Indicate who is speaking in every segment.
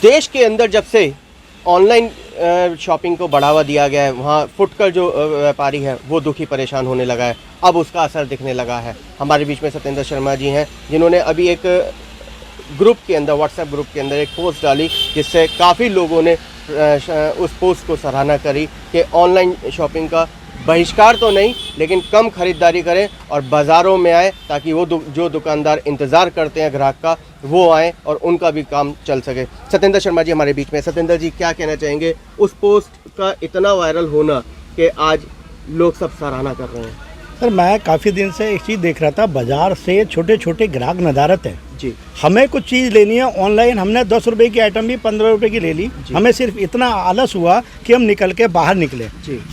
Speaker 1: देश के अंदर जब से ऑनलाइन शॉपिंग को बढ़ावा दिया गया है, वहाँ फुटकर जो व्यापारी है वो दुखी परेशान होने लगा है। अब उसका असर दिखने लगा है। हमारे बीच में सत्येंद्र शर्मा जी हैं, जिन्होंने अभी एक ग्रुप के अंदर, व्हाट्सएप ग्रुप के अंदर एक पोस्ट डाली, जिससे काफ़ी लोगों ने उस पोस्ट को सराहना करी कि ऑनलाइन शॉपिंग का बहिष्कार तो नहीं, लेकिन कम खरीदारी करें और बाज़ारों में आए, ताकि वो जो दुकानदार इंतज़ार करते हैं ग्राहक का, वो आएँ और उनका भी काम चल सके। सत्येंद्र शर्मा जी हमारे बीच में। सत्येंद्र जी, क्या कहना चाहेंगे उस पोस्ट का इतना वायरल होना कि आज लोग सब सराहना कर रहे हैं?
Speaker 2: सर, मैं काफ़ी दिन से एक चीज़ देख रहा था, बाज़ार से छोटे छोटे ग्राहक नदारत है
Speaker 1: जी।
Speaker 2: हमें कुछ चीज़ लेनी है ऑनलाइन, हमने 10 रुपए की आइटम भी 15 रुपए की ले ली। हमें सिर्फ इतना आलस हुआ कि हम निकल के बाहर निकले।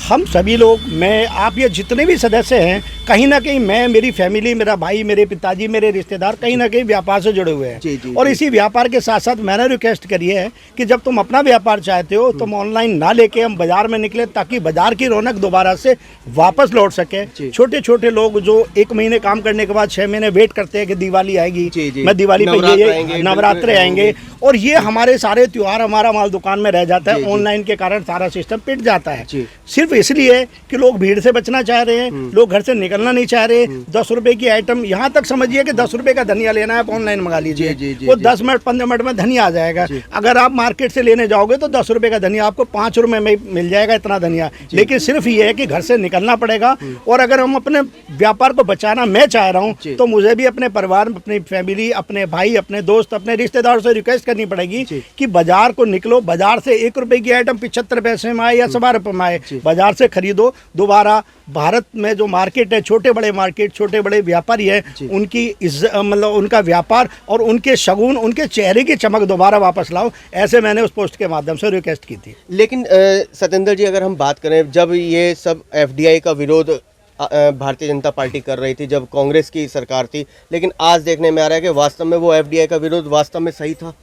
Speaker 2: हम सभी लोग, मैं, आप, ये जितने भी सदस्य हैं, कहीं ना कहीं मैं, मेरी फैमिली, मेरा भाई, मेरे पिताजी, मेरे रिश्तेदार कहीं ना कहीं व्यापार से जुड़े हुए हैं। और इसी व्यापार के साथ साथ मैंने रिक्वेस्ट करी है कि जब तुम अपना व्यापार चाहते हो, तुम ऑनलाइन ना लेके हम बाजार में निकले, ताकि बाजार की रौनक दोबारा से वापस लौट सके। छोटे छोटे लोग जो 1 महीने काम करने के बाद 6 महीने वेट करते हैं कि दिवाली आएगी, मैं दिवाली पे ये नवरात्रे आएंगे, और ये हमारे सारे त्योहार, हमारा माल दुकान में रह जाता है। ऑनलाइन के कारण सारा सिस्टम पिट जाता है, सिर्फ इसलिए कि लोग भीड़ से बचना चाह रहे हैं, लोग घर से निकलना नहीं चाह रहे। 10 रुपए की आइटम, यहाँ तक समझिए कि 10 रुपए का धनिया लेना है, आप ऑनलाइन मंगा लीजिए, वो 10 मिनट 15 मिनट में धनिया आ जाएगा। अगर आप मार्केट से लेने जाओगे तो 10 रुपए का धनिया आपको 5 रुपए में मिल जाएगा, इतना धनिया। लेकिन सिर्फ ये है कि घर से निकलना पड़ेगा। और अगर हम अपने व्यापार को बचाना मैं चाह रहा हूँ, तो मुझे भी अपने परिवार, अपनी फैमिली, अपने भाई, अपने दोस्त, अपने रिश्तेदारों से रिक्वेस्ट करनी पड़ेगी कि बाजार को निकलो। बाजार से 1 रुपए की आइटम 75 पैसे में आए या 1.25 रुपए में आए, बाजार से खरीदो। दोबारा भारत में जो मार्केट है, छोटे बड़े मार्केट, छोटे बड़े व्यापारी है, उनकी मतलब उनका व्यापार और उनके शगुन, उनके चेहरे की चमक दोबारा वापस लाओ। ऐसे मैंने उस पोस्ट के माध्यम से रिक्वेस्ट की थी।
Speaker 1: लेकिन सत्येंद्र जी, अगर हम बात करें, जब ये सब FDI का विरोध भारतीय जनता पार्टी कर रही थी, जब कांग्रेस की सरकार थी, लेकिन आज देखने में आ रहा है कि वास्तव में वो FDI का विरोध वास्तव में सही था।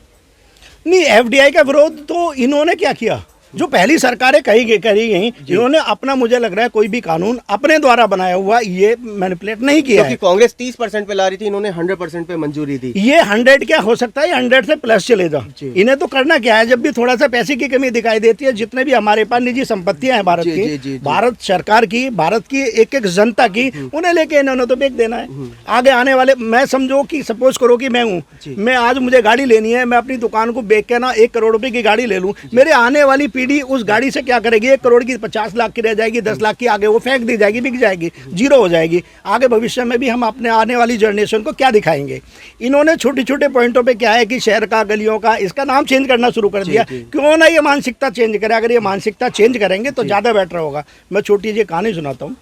Speaker 2: नहीं, FDI का विरोध तो इन्होंने क्या किया, जो पहली सरकारें करी गई, इन्होंने अपना, मुझे लग रहा है, कोई भी कानून अपने द्वारा बनाया हुआ ये मैनिपुलेट नहीं किया है।
Speaker 1: कांग्रेस 30% पे ला रही थी, इन्होंने 100% पे मंजूरी दी।
Speaker 2: ये 100 क्या हो सकता है, 100 से प्लस चलेगा। इन्हें तो करना क्या है, जब भी थोड़ा सा पैसे की कमी दिखाई देती है, जितने भी हमारे पास निजी संपत्तियां हैं भारत की, भारत सरकार की, भारत की एक एक जनता की, उन्हें लेके इन्होंने तो बेच देना है। आगे आने वाले, मैं समझो कि सपोज करो कि मैं हूँ, मैं आज मुझे गाड़ी लेनी है, मैं अपनी दुकान को बेच के ना 1 करोड़ रुपए की गाड़ी ले लूँ, मेरे आने वाली पीढ़ी उस गाड़ी से क्या करेगी? 1 करोड़ की 50 लाख की रह जाएगी, 10 लाख की आगे वो फेंक दी जाएगी, बिक जाएगी, जीरो हो जाएगी। आगे भविष्य में भी हम अपने आने वाली जनरेशन को क्या दिखाएंगे? इन्होंने छोटे छोटे पॉइंटों पे क्या है कि शहर का, गलियों का, इसका नाम चेंज करना शुरू कर दिया। क्यों ना ये मानसिकता चेंज करे? अगर ये मानसिकता चेंज करेंगे तो ज़्यादा बेटर होगा। मैं छोटी जी कहानी सुनाता हूँ।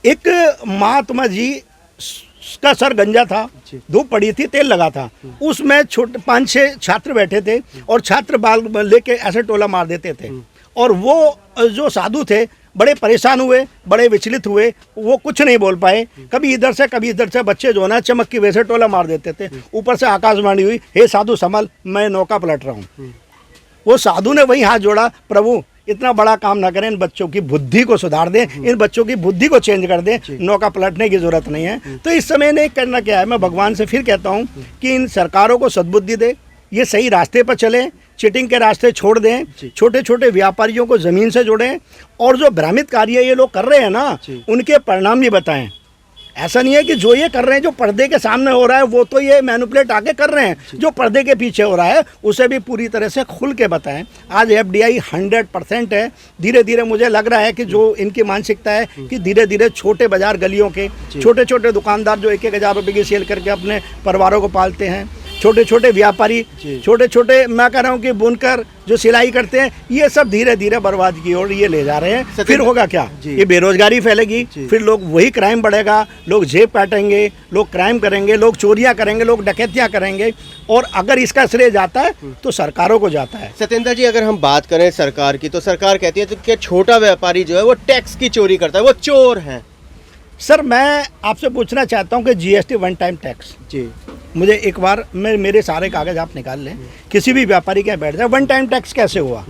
Speaker 2: एक महात्मा जी का सर गंजा था, धूप पड़ी थी, तेल लगा था, उसमें 5-6 छात्र बैठे थे और छात्र बाल लेके ऐसे टोला मार देते थे। और वो जो साधु थे बड़े परेशान हुए, बड़े विचलित हुए, वो कुछ नहीं बोल पाए। कभी इधर से कभी इधर से बच्चे जो ना चमक की वजह से टोला मार देते थे। ऊपर से आकाशवाणी हुई, हे साधु संभल, मैं नौका पलट रहा हूँ। वो साधु ने वही हाथ जोड़ा, प्रभु इतना बड़ा काम ना करें, इन बच्चों की बुद्धि को सुधार दें, इन बच्चों की बुद्धि को चेंज कर दें, नौका पलटने की जरूरत नहीं है। तो इस समय ने करना क्या है, मैं भगवान से फिर कहता हूँ कि इन सरकारों को सद्बुद्धि दे, ये सही रास्ते पर चलें, चीटिंग के रास्ते छोड़ दें, छोटे छोटे व्यापारियों को ज़मीन से जोड़ें, और जो भ्रमित कार्य ये लोग कर रहे हैं ना, उनके परिणाम भी बताएं। ऐसा नहीं है कि जो ये कर रहे हैं, जो पर्दे के सामने हो रहा है, वो तो ये मैनिपुलेट आके कर रहे हैं। जो पर्दे के पीछे हो रहा है उसे भी पूरी तरह से खुल के बताएं। आज FDI 100% है। धीरे धीरे मुझे लग रहा है कि जो इनकी मानसिकता है कि धीरे धीरे छोटे बाजार गलियों के छोटे छोटे दुकानदार जो 1-1 हज़ार रुपये की सेल करके अपने परिवारों को पालते हैं, छोटे छोटे व्यापारी, छोटे छोटे, मैं कह रहा हूँ कि बुनकर जो सिलाई करते हैं, ये सब धीरे धीरे बर्बाद की ओर ये ले जा रहे हैं। फिर होगा क्या? ये बेरोजगारी फैलेगी, फिर लोग वही क्राइम बढ़ेगा, लोग जेब काटेंगे, लोग क्राइम करेंगे, लोग चोरियां करेंगे, लोग डकैतियां करेंगे। और अगर इसका श्रेय जाता है तो सरकारों को जाता है।
Speaker 1: सत्येंद्र जी, अगर हम बात करें सरकार की, तो सरकार कहती है कि छोटा व्यापारी जो है वो टैक्स की चोरी करता है, वो चोर है।
Speaker 2: सर, मैं आपसे पूछना चाहता हूँ कि GST 1 टाइम टैक्स, मुझे एक बार मेरे सारे कागज आप निकाल लें, किसी भी व्यापारी के यहाँ बैठ जाए, 1 टाइम टैक्स कैसे हुआ?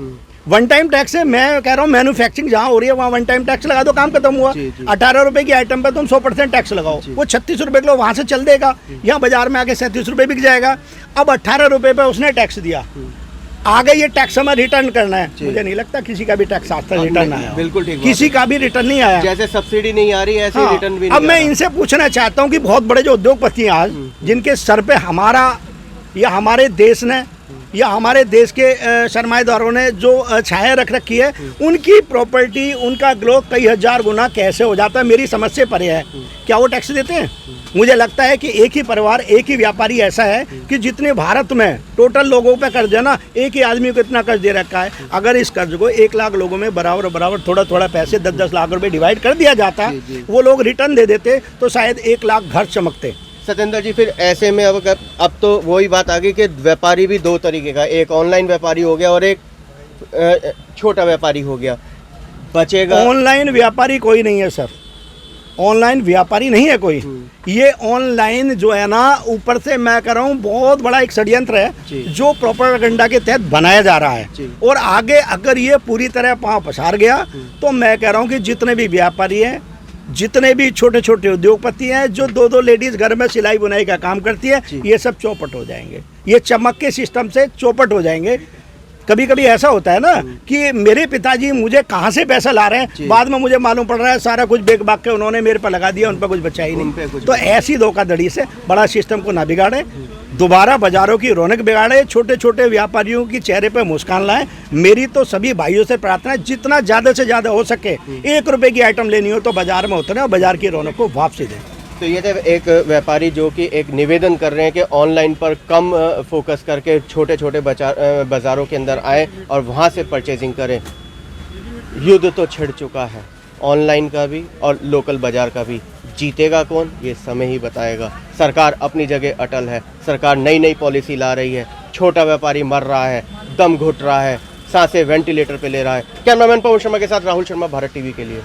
Speaker 2: 1 टाइम टैक्स है, मैं कह रहा हूँ मैन्युफैक्चरिंग जहाँ हो रही है वहाँ 1 टाइम टैक्स लगा दो, काम खत्म हुआ। 18 रुपए की आइटम पे तुम 100% टैक्स लगाओ, वो 36 रुपए किलो वहाँ से चल देगा, यहाँ बाजार में आके 37 रुपए बिक जाएगा। अब 18 रुपए पे उसने टैक्स दिया, आगे ये टैक्स हमें रिटर्न करना है, मुझे नहीं लगता किसी का भी टैक्स आज तक रिटर्न आया हो।
Speaker 1: बिल्कुल ठीक बात
Speaker 2: किसी का भी रिटर्न नहीं आया।
Speaker 1: जैसे सब्सिडी नहीं आ रही ऐसे
Speaker 2: हाँ,
Speaker 1: रिटर्न भी
Speaker 2: अब
Speaker 1: नहीं
Speaker 2: मैं
Speaker 1: आ रहा।
Speaker 2: इनसे पूछना चाहता हूँ कि बहुत बड़े जो उद्योगपति हैं आज, जिनके सर पे हमारा या हमारे देश ने या हमारे देश के सरमाएदारों ने जो छाया रख रखी है, उनकी प्रॉपर्टी, उनका ग्लो कई हजार गुना कैसे हो जाता है, मेरी समझ से परे है। क्या वो टैक्स देते हैं? मुझे लगता है कि एक ही परिवार, एक ही व्यापारी ऐसा है कि जितने भारत में टोटल लोगों पे कर्ज है ना, एक ही आदमी को इतना कर्ज दे रखा है। अगर इस कर्ज को 1 लाख लोगों में बराबर बराबर थोड़ा थोड़ा पैसे 10-10 लाख रुपए डिवाइड कर दिया जाता, वो लोग रिटर्न दे देते, तो शायद 1 लाख घर चमकते।
Speaker 1: सत्येंद्र जी, फिर ऐसे में अब तो वही बात आ गई कि व्यापारी भी दो तरीके का, एक ऑनलाइन व्यापारी हो गया और एक छोटा व्यापारी हो गया, बचेगा।
Speaker 2: ऑनलाइन व्यापारी कोई नहीं है सर, ऑनलाइन व्यापारी नहीं है कोई। ये ऑनलाइन जो है ना, ऊपर से मैं कह रहा हूँ बहुत बड़ा एक षड्यंत्र है जो प्रोपेगेंडा के तहत बनाया जा रहा है। और आगे अगर ये पूरी तरह पांव पसार गया तो मैं कह रहा हूँ कि जितने भी व्यापारी हैं, जितने भी छोटे छोटे उद्योगपति हैं, जो 2-2 लेडीज घर में सिलाई बुनाई का काम करती है, ये सब चौपट हो जाएंगे। ये चमक के सिस्टम से चौपट हो जाएंगे। कभी कभी ऐसा होता है ना कि मेरे पिताजी मुझे कहाँ से पैसा ला रहे हैं, बाद में मुझे मालूम पड़ रहा है सारा कुछ बेच बाग के उन्होंने मेरे पर लगा दिया, उन पर कुछ बचा ही नहीं। तो ऐसी धोखाधड़ी से बड़ा सिस्टम को ना बिगाड़े, दोबारा बाजारों की रौनक बिगाड़े, छोटे छोटे व्यापारियों की चेहरे पे मुस्कान लाए। मेरी तो सभी भाइयों से प्रार्थना है, जितना ज़्यादा से ज़्यादा हो सके 1 रुपए की आइटम लेनी हो तो बाजार में उतरे और बाजार की रौनक को वापसी दें।
Speaker 1: तो ये थे एक व्यापारी जो कि एक निवेदन कर रहे हैं कि ऑनलाइन पर कम फोकस करके छोटे छोटे बाज़ारों के अंदर आए और वहाँ से परचेजिंग करें। युद्ध तो छिड़ चुका है, ऑनलाइन का भी और लोकल बाज़ार का भी। जीतेगा कौन, ये समय ही बताएगा। सरकार अपनी जगह अटल है, सरकार नई नई पॉलिसी ला रही है। छोटा व्यापारी मर रहा है, दम घुट रहा है, सांसें वेंटिलेटर पे ले रहा है। कैमरामैन पवन शर्मा के साथ राहुल शर्मा, भारत टीवी के लिए।